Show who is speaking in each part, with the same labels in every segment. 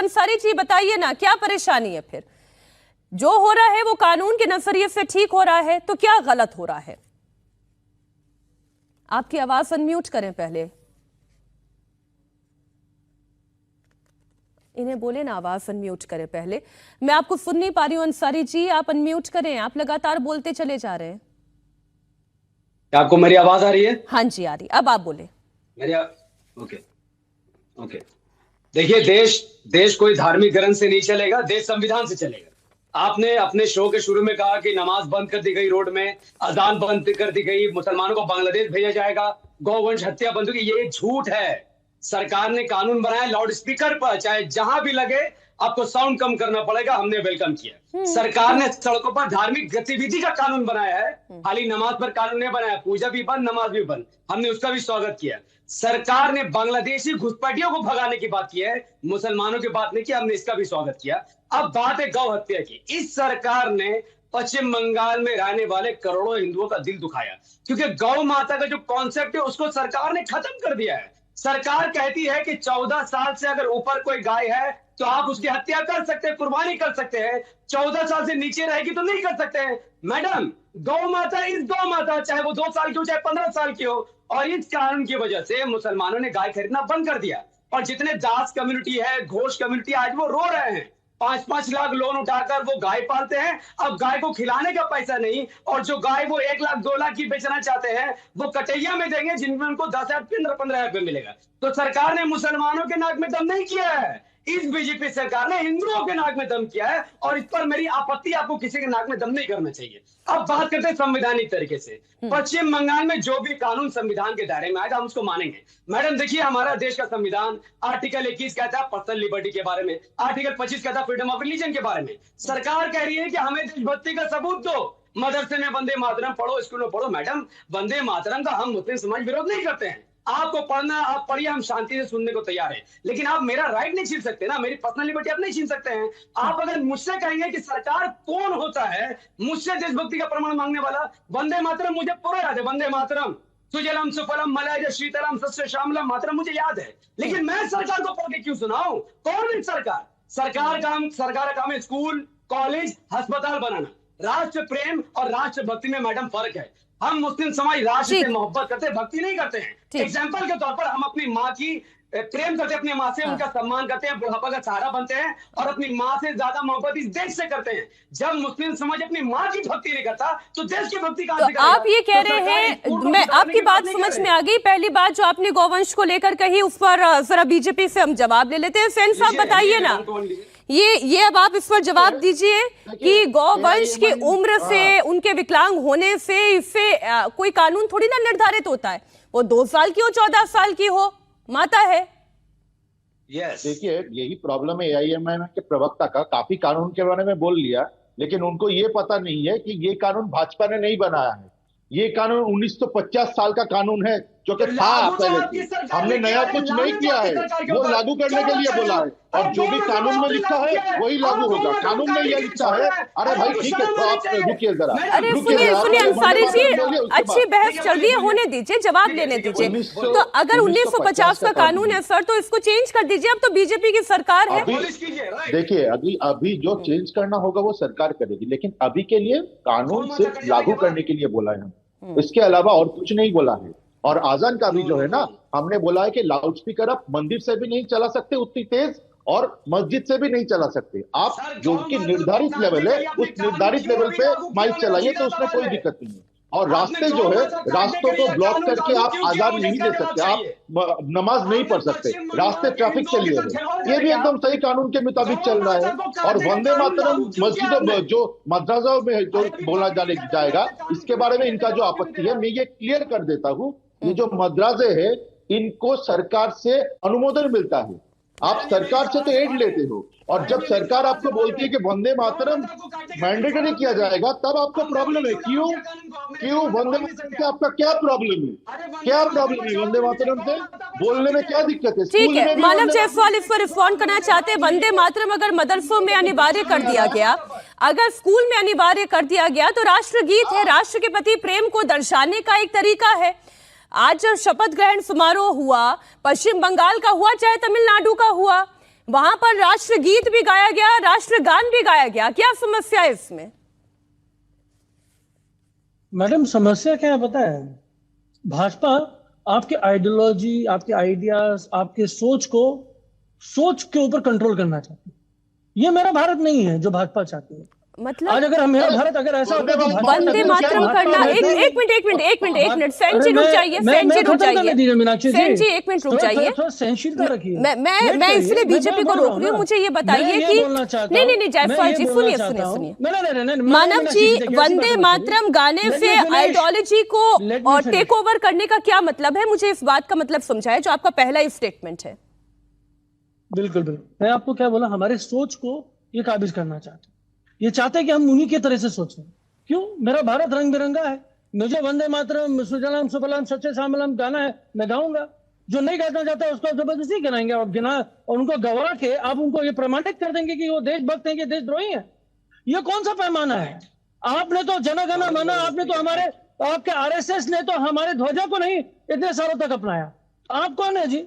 Speaker 1: अंसारी जी बताइए ना, क्या परेशानी है फिर? जो हो रहा है वो कानून के नजरिए से ठीक हो रहा है, तो क्या गलत हो रहा है? आपकी आवाज अनम्यूट करें पहले, इन्हें बोले ना आवाज अनम्यूट करें पहले। मैं आपको सुन नहीं पा रही हूं अंसारी जी, आप अनम्यूट करें, आप लगातार बोलते चले जा रहे हैं।
Speaker 2: क्या आपको मेरी आवाज आ रही है?
Speaker 1: हाँ जी आ रही, अब आप बोले।
Speaker 2: Okay okay. देखिए, देश कोई धार्मिक ग्रंथ से नहीं चलेगा, देश संविधान से चलेगा। आपने अपने शो के शुरू में कहा कि नमाज बंद कर दी गई रोड में, अजान बंद कर दी गई, मुसलमानों को बांग्लादेश भेजा जाएगा, गौवंश हत्या बंद होगी। ये झूठ है। सरकार ने कानून बनाया, लाउड स्पीकर पर चाहे जहां भी लगे आपको साउंड कम करना पड़ेगा, हमने वेलकम किया। सरकार ने सड़कों पर धार्मिक गतिविधि का कानून बनाया है, खाली नमाज पर कानून नहीं बनाया। पूजा भी बंद, नमाज भी बंद, हमने उसका भी स्वागत किया। सरकार ने बांग्लादेशी घुसपैठियों को भगाने की बात की है, मुसलमानों की बात नहीं की, हमने इसका भी स्वागत किया। अब बात है गौ हत्या की। इस सरकार ने पश्चिम बंगाल में रहने वाले करोड़ों हिंदुओं का दिल दुखाया, क्योंकि गौ माता का जो कॉन्सेप्ट है उसको सरकार ने खत्म कर दिया है। सरकार कहती है कि 14 साल से अगर ऊपर कोई गाय है तो आप उसकी हत्या कर सकते हैं, कुर्बानी कर सकते हैं। 14 साल से नीचे रहेगी तो नहीं कर सकते हैं। मैडम, गौ माता इस गौ माता, चाहे वो 2 साल की हो चाहे 15 साल की हो। और इस कानून की वजह से मुसलमानों ने गाय खरीदना बंद कर दिया, और जितने दास कम्युनिटी है, घोष कम्युनिटी, आज वो रो रहे हैं। 5-5 लाख लोन उठाकर वो गाय पालते हैं, अब गाय को खिलाने का पैसा नहीं, और जो गाय वो 1 लाख 2 लाख की बेचना चाहते हैं वो कटैया में देंगे, जिनमें उनको 10,000 15,000 रुपए मिलेगा। तो सरकार ने मुसलमानों के नाक में दम नहीं किया है, इस बीजेपी सरकार ने हिंदुओं के नाक में दम किया है, और इस पर मेरी आपत्ति, आपको किसी के नाक में दम नहीं करना चाहिए। अब बात करते हैं संवैधानिक तरीके से। पश्चिम बंगाल में जो भी कानून संविधान के दायरे में आएगा हम उसको मानेंगे। मैडम देखिए, हमारा देश का संविधान आर्टिकल 21 कहता है पर्सनल लिबर्टी के बारे में, आर्टिकल 25 कहता है फ्रीडम ऑफ रिलीजन के बारे में। सरकार कह रही है कि हमें देशभक्ति का सबूत दो, मदरसे में वंदे मातरम पढ़ो, स्कूल में पढ़ो। मैडम, वंदे मातरम का हम मुस्लिम समाज विरोध नहीं करते हैं, आपको पढ़ना आप पढ़िए, हम शांति से सुनने को तैयार हैं, लेकिन आप मेरा राइट नहीं छीन सकते ना, मेरी पर्सनल लिबर्टी आप नहीं छीन सकते हैं। आप अगर मुझसे कहेंगे कि सरकार कौन होता है मुझसे देशभक्ति का प्रमाण मांगने वाला, वंदे मातरम मुझे पूरा याद है, वंदे मातरम, सुजलम सुफलम मलयज शीतलम सस्य श्यामलम मातरम मुझे याद है, लेकिन मैं सरकार को पढ़ के क्यों सुनाऊं? गवर्नमेंट सरकार का काम है स्कूल, कॉलेज, अस्पताल बनाना। राष्ट्र प्रेम और राष्ट्र भक्ति में मैडम फर्क है। हम मुस्लिम समाज राष्ट्र से मोहब्बत करते हैं, भक्ति नहीं करते हैं। एग्जाम्पल के तौर पर हम अपनी माँ की प्रेम करते हैं, अपनी माँ से उनका सम्मान करते हैं, बुढ़ापा का सहारा बनते हैं, और अपनी माँ से ज्यादा मोहब्बत इस देश से करते हैं। जब मुस्लिम समाज अपनी माँ की भक्ति नहीं करता तो देश की भक्ति कहां से करेगा?
Speaker 1: आप ये कह रहे हैं, मैं आपकी बात समझ में आ गई। पहली बात जो आपने गौवंश को लेकर कही, उस पर जरा बीजेपी से हम जवाब ले लेते हैं। सेन साहब बताइए ना, ये अब आप इस पर जवाब दीजिए कि गौवंश की उम्र से, उनके विकलांग होने से, इससे कोई कानून थोड़ी ना निर्धारित होता है। वो 2 साल की हो, 14 साल की हो, माता है।
Speaker 3: देखिए, यही प्रॉब्लम है एआईएमआईएम के प्रवक्ता का। काफी कानून के बारे में बोल लिया, लेकिन उनको ये पता नहीं है कि ये कानून भाजपा ने नहीं बनाया है। ये कानून 1950 साल का कानून है, जो कि था पहले से। हमने नया कुछ नहीं किया है, वो लागू करने के लिए बोला है, और जो भी कानून में लिखा है वही लागू होगा। कानून में ये लिखा है, अरे भाई ठीक है, तो आप रुकिए जरा।
Speaker 1: अरे सुनिए अंसारी जी, अच्छी बहस चल रही है, होने दीजिए, जवाब लेने दीजिए। तो अगर 1950 का कानून है सर, तो इसको चेंज कर दीजिए, अब तो बीजेपी की सरकार है।
Speaker 3: देखिए, अभी जो चेंज करना होगा वो सरकार करेगी, लेकिन अभी के लिए कानून सिर्फ लागू करने के लिए बोला है, इसके अलावा और कुछ नहीं बोला है। और आजान का भी जो है ना, हमने बोला है कि लाउड स्पीकर आप मंदिर से भी नहीं चला सकते उतनी तेज, और मस्जिद से भी नहीं चला सकते। आप जो कि निर्धारित लेवल है उस निर्धारित लेवल पे माइक चलाइए, तो उसमें कोई दिक्कत नहीं है। और रास्ते जो है, रास्तों को ब्लॉक करके आप आजाद नहीं दे सकते, आप नमाज नहीं पढ़ सकते, रास्ते ट्रैफिक के लिए है। ये भी एकदम सही कानून के मुताबिक चल रहा है। और वंदे मातरम मस्जिदों, जो मदरसाओं में जो बोला जाएगा, इसके बारे में इनका जो आपत्ति है, मैं ये क्लियर कर देता हूँ। ये जो मदरसे है, इनको सरकार से अनुमोदन मिलता है। आप सरकार से तो एड लेते हो, और जब सरकार आपको बोलती है कि वंदे मातरम मैंडेटरी किया जाएगा, तब आपको प्रॉब्लम है। क्यों वंदे मातरम से आपका क्या प्रॉब्लम है? क्या प्रॉब्लम है वंदे मातरम से? बोलने में क्या दिक्कत है?
Speaker 1: ठीक है, मानव जायसवाल इस पर रिस्पॉन्ड करना चाहते हैं। वंदे मातरम अगर मदरसों में अनिवार्य कर दिया गया, अगर स्कूल में अनिवार्य कर दिया गया, तो राष्ट्रगीत है, राष्ट्र के प्रति प्रेम को दर्शाने का एक तरीका है। आज शपथ ग्रहण समारोह हुआ, पश्चिम बंगाल का हुआ चाहे तमिलनाडु का हुआ, वहां पर राष्ट्रगीत भी गाया गया, राष्ट्रगान भी गाया गया, क्या समस्या है इसमें?
Speaker 4: मैडम समस्या क्या है पता है? भाजपा आपके आइडियोलॉजी, आपके आइडियाज, आपके सोच के ऊपर कंट्रोल करना चाहती है। ये मेरा भारत नहीं है जो भाजपा चाहती है।
Speaker 1: मतलब
Speaker 4: आज अगर मेरा भारत अगर ऐसा होता तो
Speaker 1: वंदे मातरम करना, एक मिनट फैन जी रुक जाइए, फैन जी रुक जाइए,
Speaker 4: मीनाक्षी
Speaker 1: फैन जी एक मिनट रुक जाइए,
Speaker 4: सेंसिटिव रखिए।
Speaker 1: मैं इसलिए बीजेपी को रोक रही हूँ, मुझे ये बताइए कि नहीं जायसवाल जी सुनिए, मानव जी, वंदे मातरम गाने से आइडियोलॉजी को टेक ओवर करने का क्या मतलब है? मुझे इस बात का मतलब समझाए जो आपका पहला स्टेटमेंट है।
Speaker 4: बिल्कुल मैं आपको क्या बोला, हमारे सोच को ये काबिज करना चाहते हैं, ये चाहते हैं कि हम उन्हीं के तरह से सोचें। क्यों? मेरा भारत रंग बिरंगा है, मुझे वंदे मातरम, सुजलाम सुफलाम सच्चे श्यामलाम गाना है, मैं गाऊंगा। जो नहीं गाना चाहता है उसको जबरदस्ती गिनाएंगे और उनको गवा के आप उनको ये प्रमाणित कर देंगे कि वो देशभक्त हैं कि देशद्रोही है। ये कौन सा पैमाना है? आपने तो जनगण मन, आपने तो आपके आरएसएस ने तो हमारे ध्वजा को नहीं इतने सालों तक अपनाया। आप कौन है जी?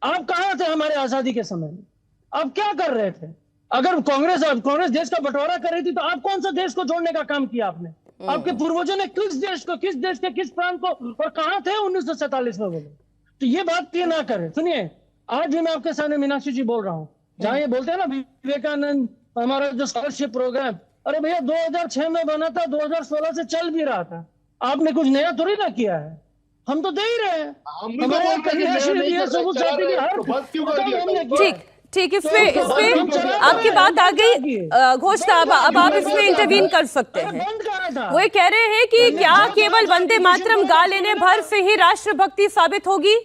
Speaker 4: आप कहां थे हमारे आजादी के समय में? आप क्या कर रहे थे? अगर कांग्रेस देश का बंटवारा कर रही थी तो आप कौन सा देश को जोड़ने का काम किया आपने? आपके पूर्वजों ने किस देश के किस प्रांत को और कहां थे 1947 में बोले? तो ये बात ये ना करें। सुनिए, आज भी मैं आपके सामने मीनाक्षी जी बोल रहा हूं, जहां ये बोलते हैं ना विवेकानंद हमारा जो स्कॉलरशिप प्रोग्राम, अरे भैया 2006 में बना था, 2016 से चल भी रहा था। आपने कुछ नया थोड़ी ना किया है, हम तो दे ही रहे हैं।
Speaker 1: ठीक, इस पे आपकी बात आ गई घोष साहब, अब आप इसमें इंटरवीन कर सकते हैं। वो कह रहे हैं कि क्या केवल वंदे मातरम गा लेने भर से ही राष्ट्रभक्ति साबित होगी?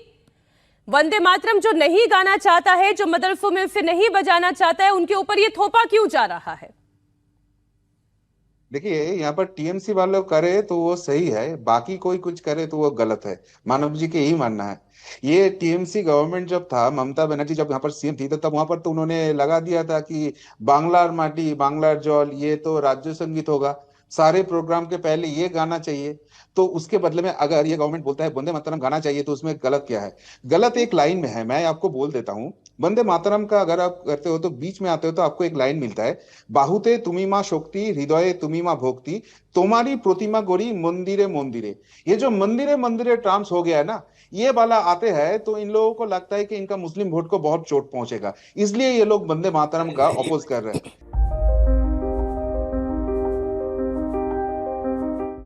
Speaker 1: वंदे मातरम जो नहीं गाना चाहता है, जो मदरसों में से नहीं बजाना चाहता है, उनके ऊपर ये थोपा क्यों जा रहा है?
Speaker 5: देखिए, यहाँ पर टीएमसी वाले करे तो वो सही है, बाकी कोई कुछ करे तो वो गलत है। मानव जी के यही मानना है। ये टीएमसी गवर्नमेंट जब था, ममता बनर्जी जब यहाँ पर सीएम थी, तो तब वहां पर तो उन्होंने लगा दिया था कि बांग्लार माटी बांग्लार जल ये तो राज्य संगीत होगा, सारे प्रोग्राम के पहले ये गाना चाहिए। तो उसके बदले में अगर ये गवर्नमेंट बोलता है वंदे मातरम गाना चाहिए, तो उसमें गलत क्या है? गलत एक लाइन में है, मैं आपको बोल देता हूँ। वंदे मातरम का अगर आप करते हो तो बीच में आते हो तो आपको एक लाइन मिलता है, बाहुते तुमी माँ शक्ति, हृदय तुमी माँ भक्ति, तुम्हारी प्रतिमा गोरी मंदिरे मंदिरे। ये जो मंदिरे मंदिरे ट्रांस हो गया है ना, ये वाला आते हैं तो इन लोगों को लगता है कि इनका मुस्लिम वोट को बहुत चोट पहुंचेगा, इसलिए ये लोग वंदे मातरम का अपोज कर रहे हैं।